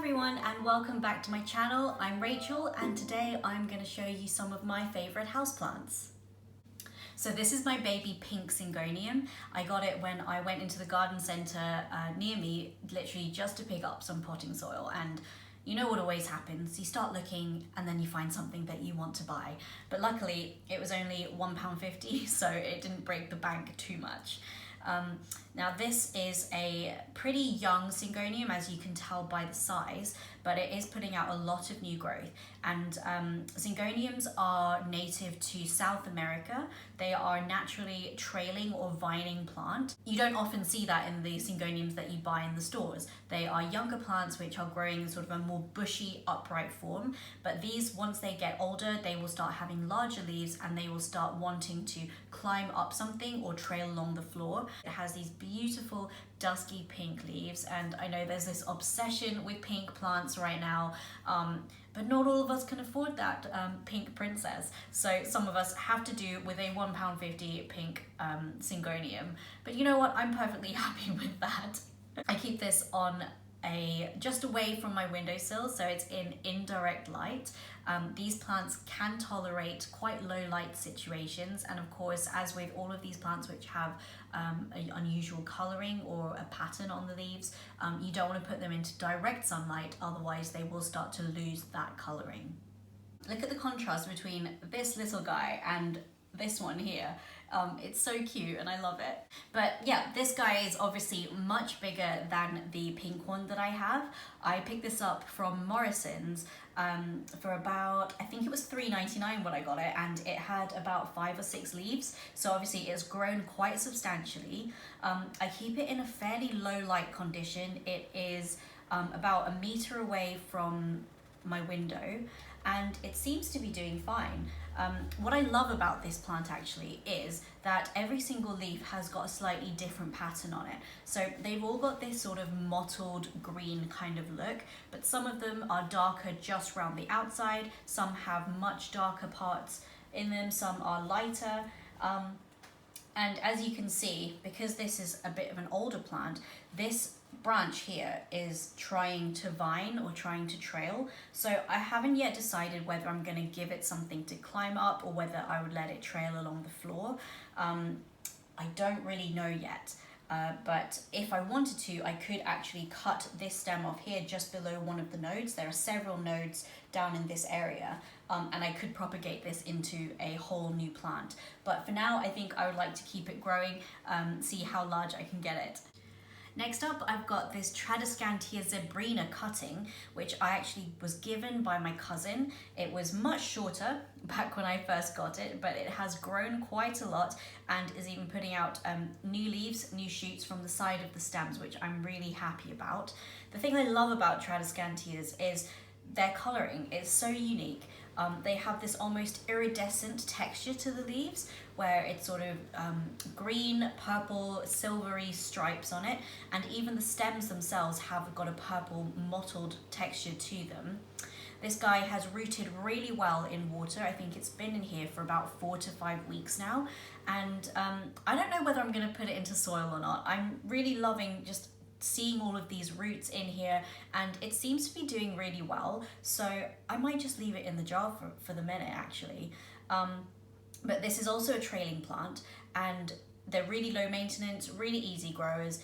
everyone and welcome back to my channel. I'm Rachel and today I'm going to show you some of my favourite houseplants. So this is my baby pink Syngonium. I got it when I went into the garden centre near me, literally just to pick up some potting soil, and you know what always happens, you start looking and then you find something that you want to buy. But luckily it was only £1.50, so it didn't break the bank too much. Now this is a pretty young Syngonium, as you can tell by the size, but it is putting out a lot of new growth. And Syngoniums are native to South America. They are naturally trailing or vining plant. You don't often see that in the Syngoniums that you buy in the stores. They are younger plants which are growing in sort of a more bushy, upright form. But these, once they get older, they will start having larger leaves and they will start wanting to climb up something or trail along the floor. It has these beautiful dusky pink leaves, and I know there's this obsession with pink plants right now, but not all of us can afford that pink princess. So some of us have to do with a £1.50 pink Syngonium. But you know what? I'm perfectly happy with that. I keep this on just away from my windowsill, so it's in indirect light. These plants can tolerate quite low light situations, and of course, as with all of these plants which have an unusual colouring or a pattern on the leaves, you don't want to put them into direct sunlight, otherwise they will start to lose that colouring. Look at the contrast between this little guy and this one here. It's so cute and I love it. But yeah, this guy is obviously much bigger than the pink one that I have. I picked this up from Morrison's for about, I think it was £3.99 when I got it, and it had about 5 or 6 leaves. So obviously it's grown quite substantially. I keep it in a fairly low light condition. It is about a metre away from my window, and it seems to be doing fine. What I love about this plant actually is that every single leaf has got a slightly different pattern on it. So they've all got this sort of mottled green kind of look, but some of them are darker just around the outside, some have much darker parts in them, some are lighter. And as you can see, because this is a bit of an older plant, this branch here is trying to vine or trying to trail. So I haven't yet decided whether I'm going to give it something to climb up or whether I would let it trail along the floor. I don't really know yet. But if I wanted to, I could actually cut this stem off here just below one of the nodes. There are several nodes down in this area, and I could propagate this into a whole new plant. But for now, I think I would like to keep it growing, see how large I can get it. Next up, I've got this Tradescantia Sabrina cutting, which I actually was given by my cousin. It was much shorter back when I first got it, but it has grown quite a lot and is even putting out new leaves, new shoots from the side of the stems, which I'm really happy about. The thing I love about Tradescantias is their colouring is so unique. They have this almost iridescent texture to the leaves, where it's sort of green, purple, silvery stripes on it, and even the stems themselves have got a purple mottled texture to them. This guy has rooted really well in water. I think it's been in here for about 4 to 5 weeks now, and I don't know whether I'm going to put it into soil or not. I'm really loving just seeing all of these roots in here, and it seems to be doing really well, so I might just leave it in the jar for the minute actually. But this is also a trailing plant, and they're really low maintenance, really easy growers.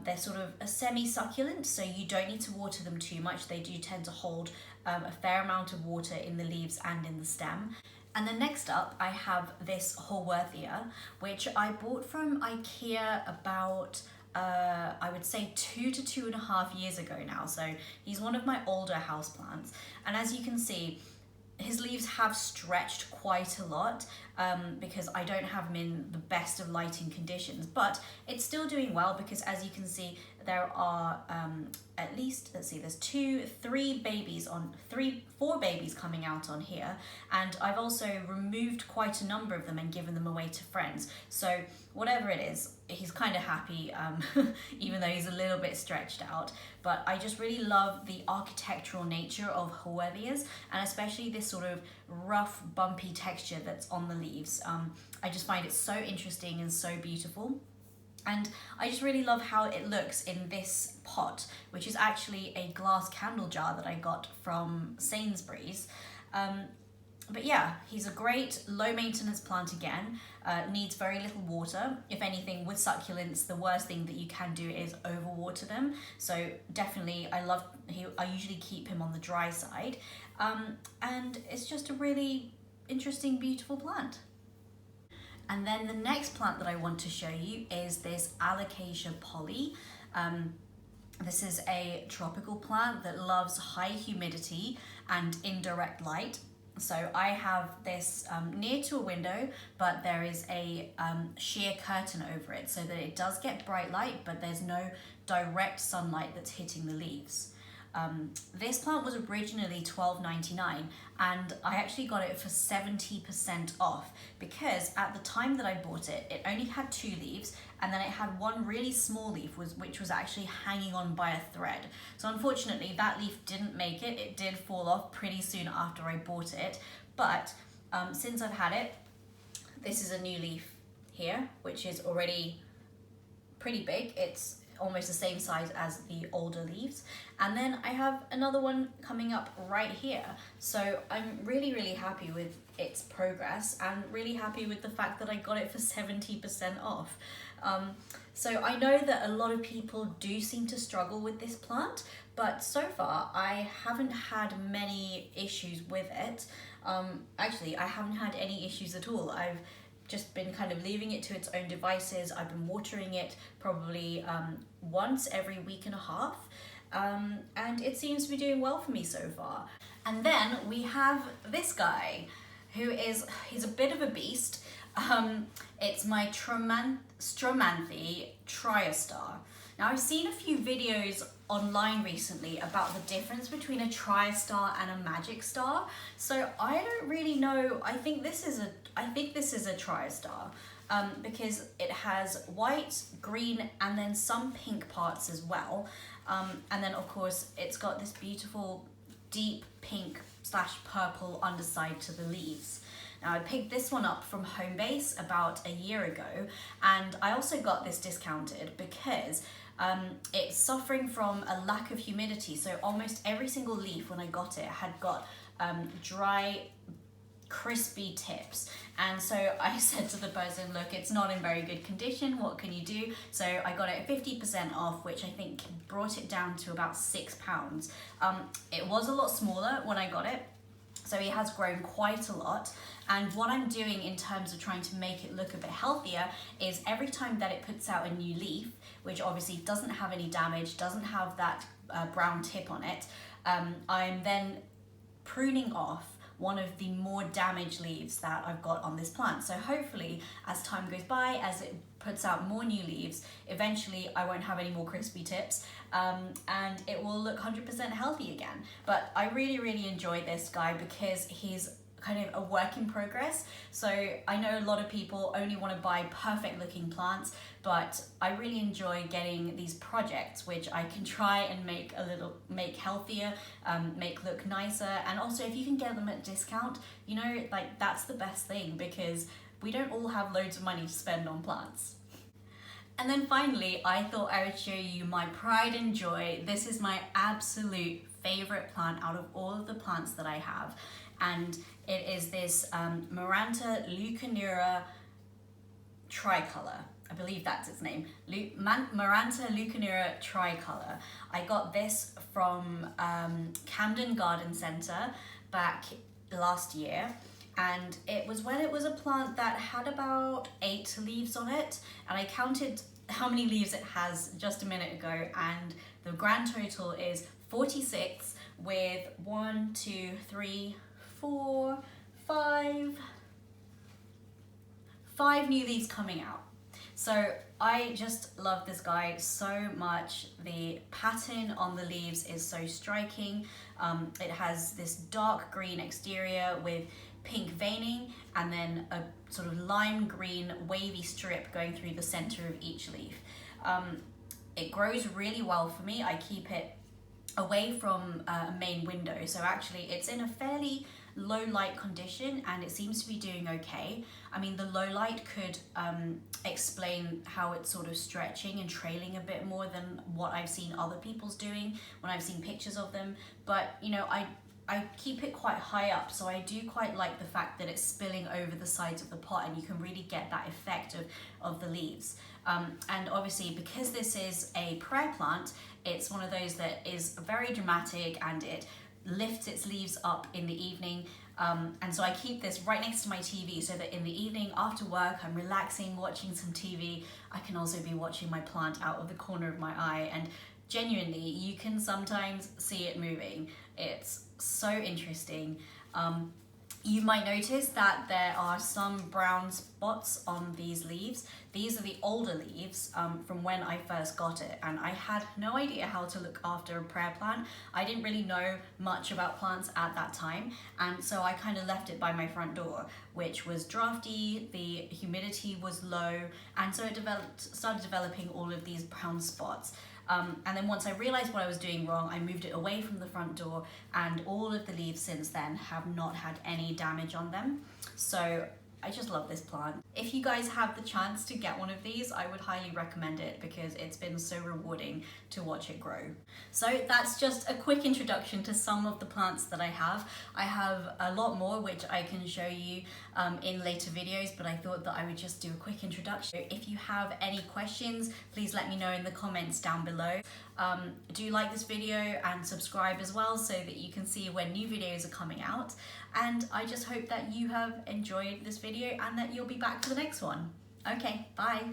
They're sort of a semi-succulent, so you don't need to water them too much. They do tend to hold a fair amount of water in the leaves and in the stem. And then next up, I have this Haworthia, which I bought from IKEA about I would say 2 to 2.5 years ago now. So he's one of my older houseplants, and as you can see, his leaves have stretched quite a lot because I don't have them in the best of lighting conditions, but it's still doing well because as you can see, there are at least, let's see, there's 4 babies coming out on here, and I've also removed quite a number of them and given them away to friends. So whatever it is, he's kind of happy, even though he's a little bit stretched out. But I just really love the architectural nature of Haworthias, and especially this sort of rough, bumpy texture that's on the leaves. I just find it so interesting and so beautiful. And I just really love how it looks in this pot, which is actually a glass candle jar that I got from Sainsbury's. But yeah, he's a great low maintenance plant again, needs very little water. If anything, with succulents, the worst thing that you can do is overwater them. So definitely, I usually keep him on the dry side. And it's just a really interesting, beautiful plant. And then the next plant that I want to show you is this Alocasia Poly. This is a tropical plant that loves high humidity and indirect light. So I have this near to a window, but there is a sheer curtain over it so that it does get bright light, but there's no direct sunlight that's hitting the leaves. This plant was originally $12.99 and I actually got it for 70% off because at the time that I bought it, it only had 2 leaves and then it had one really small leaf which was actually hanging on by a thread. So unfortunately that leaf didn't make it. It did fall off pretty soon after I bought it, but since I've had it, this is a new leaf here, which is already pretty big. It's almost the same size as the older leaves, and then I have another one coming up right here. So I'm really happy with its progress and really happy with the fact that I got it for 70% off. So I know that a lot of people do seem to struggle with this plant, but so far I haven't had many issues with it. Actually, I haven't had any issues at all. I've just been kind of leaving it to its own devices. I've been watering it probably once every week and a half, and it seems to be doing well for me so far. And then we have this guy, he's a bit of a beast. It's my stromanthe triostar. Now I've seen a few videos online recently about the difference between a triostar and a magic star. So I don't really know. I think this is a triostar because it has white, green, and then some pink parts as well. And then of course it's got this beautiful deep pink / purple underside to the leaves. Now I picked this one up from Homebase about a year ago, and I also got this discounted because it's suffering from a lack of humidity. So almost every single leaf when I got it had got dry, crispy tips. And so I said to the person, look, it's not in very good condition, what can you do? So I got it 50% off, which I think brought it down to about £6. It was a lot smaller when I got it, so it has grown quite a lot. And what I'm doing in terms of trying to make it look a bit healthier is every time that it puts out a new leaf, which obviously doesn't have any damage, doesn't have that brown tip on it, I'm then pruning off one of the more damaged leaves that I've got on this plant. So hopefully as time goes by, as it puts out more new leaves, eventually I won't have any more crispy tips, and it will look 100% healthy again. But I really enjoy this guy because he's kind of a work in progress. So I know a lot of people only want to buy perfect looking plants, but I really enjoy getting these projects which I can try and make healthier, make look nicer. And also if you can get them at discount, you know, like that's the best thing, because we don't all have loads of money to spend on plants. And then finally, I thought I would show you my pride and joy. This is my absolute favorite plant out of all of the plants that I have. And it is this Miranda leuconeura tricolor. I believe that's its name. Miranda leuconeura tricolor. I got this from Camden Garden Centre back last year. And it was when it was a plant that had about 8 leaves on it. And I counted how many leaves it has just a minute ago. And the grand total is 46 with 1, 2, 3, 4, 5 new leaves coming out. So I just love this guy so much. The pattern on the leaves is so striking. It has this dark green exterior with pink veining and then a sort of lime green wavy strip going through the center of each leaf. It grows really well for me. I keep it away from a main window, so actually it's in a fairly low light condition and it seems to be doing okay. I mean, the low light could explain how it's sort of stretching and trailing a bit more than what I've seen other people's doing when I've seen pictures of them. But you know, I keep it quite high up, so I do quite like the fact that it's spilling over the sides of the pot and you can really get that effect of the leaves. And obviously, because this is a prayer plant, it's one of those that is very dramatic and it lifts its leaves up in the evening. And so I keep this right next to my TV so that in the evening after work, I'm relaxing, watching some TV. I can also be watching my plant out of the corner of my eye, and genuinely, you can sometimes see it moving. It's so interesting. You might notice that there are some brown spots on these leaves. These are the older leaves from when I first got it, and I had no idea how to look after a prayer plant. I didn't really know much about plants at that time, and so I kind of left it by my front door, which was drafty, the humidity was low, and so it started developing all of these brown spots. And then once I realized what I was doing wrong, I moved it away from the front door, and all of the leaves since then have not had any damage on them. So I just love this plant. If you guys have the chance to get one of these, I would highly recommend it because it's been so rewarding to watch it grow. So that's just a quick introduction to some of the plants that I have. I have a lot more which I can show you in later videos, but I thought that I would just do a quick introduction. If you have any questions, please let me know in the comments down below. Do like this video and subscribe as well so that you can see when new videos are coming out. And I just hope that you have enjoyed this video and that you'll be back for the next one. Okay, bye.